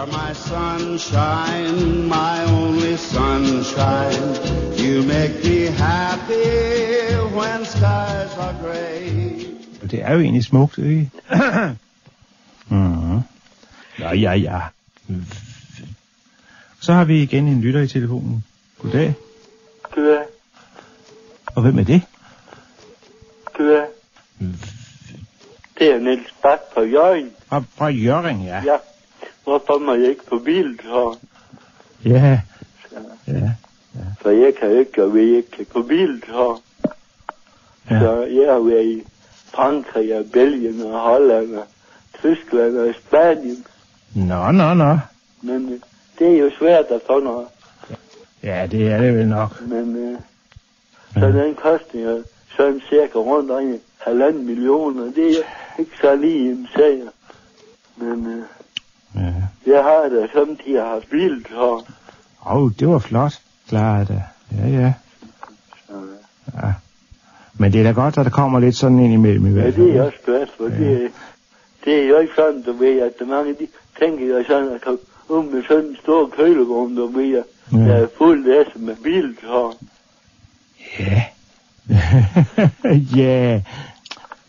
are my sunshine, my only sunshine. You make me happy when skies are gray. Det er jo egentlig smukt, ikke? Mm-hmm. Ja. Så har vi igen en lytter i telefonen. Goddag. Goddag. Og hvem er det? Goddag. Det er Niels Bak fra Hjørring. Fra Hjørring, ja. Ja. Hvorfor må jeg ikke på biltur? Ja. For jeg kan ikke, og vi ikke kan på biltur. Ja. Så jeg har været i Frankrig og Belgien og Holland og Tyskland og Spanien. Nå. Men det er jo svært at få noget. Ja, det er det vel nok. Men så den koster jo sådan cirka rundt om 1,5 million, og det er ikke så lige en sag. Men jeg har da samtidig haft biltur. Det var flot. Klaret det. Ja. Ja. Men det er da godt, at der kommer lidt sådan ind imellem i hvert fald. Ja, det er også godt, for det er jo ikke sådan, du ved, at mange de tænker jo sådan, at komme ud med sådan en stor kølegrum, du ved, der er fuldt af med biltur. Ja. Ja.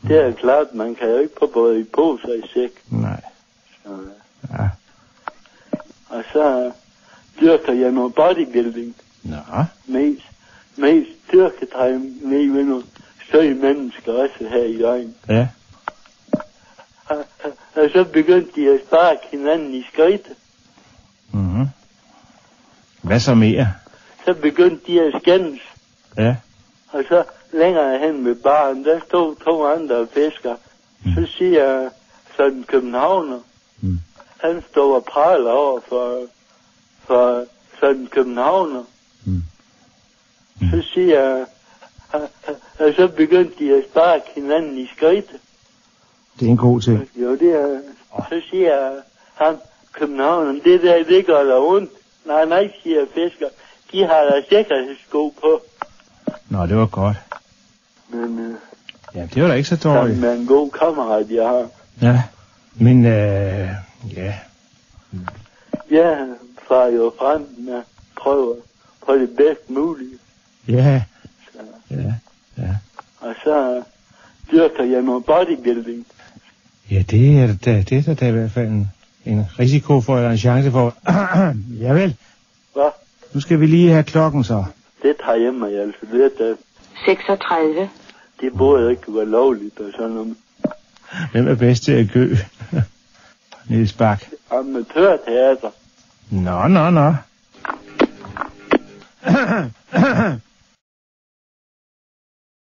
Det er klart, man kan jo ikke på både i pose og i sæk. Nej. Så, ja. Og så dyrker jeg noget bodybuilding. Nå. Mest styrketræning ved nogle støje mennesker også her i Hjørring. Ja. Og så begyndte de at sparke hinanden i skridte. Mhm. Hvad så mere? Så begyndte de at skændes. Ja. Og så længere hen ved baren, der stod 2 andre fiskere. Så siger sådan københavner, han stod og praler over for sådan københavner. Så siger og så begyndte de at sparke hinanden i skridte. Det er en god ting. Jo, det er. Så siger han københavneren, det gør der ondt. Nej, siger fisker. De har der sikkerhedssko på. Nå, det var godt. Men ja, det var da ikke så dårligt. Med en god kammerat, jeg har. Ja, men ja. Jeg farer jo frem med at prøve på det bedst mulige. Ja. Så. Ja. Og så dyrker jeg noget bodybuilding. Ja, det er da i hvert fald en risiko for, eller en chance for. Javel. Hvad? Nu skal vi lige have klokken så. Det tager hjemme, altså. Det er 36. Det burde ikke være lovligt og sådan noget. Hvem er bedst til at gø? Niels Bak. Amatørteater. Nå.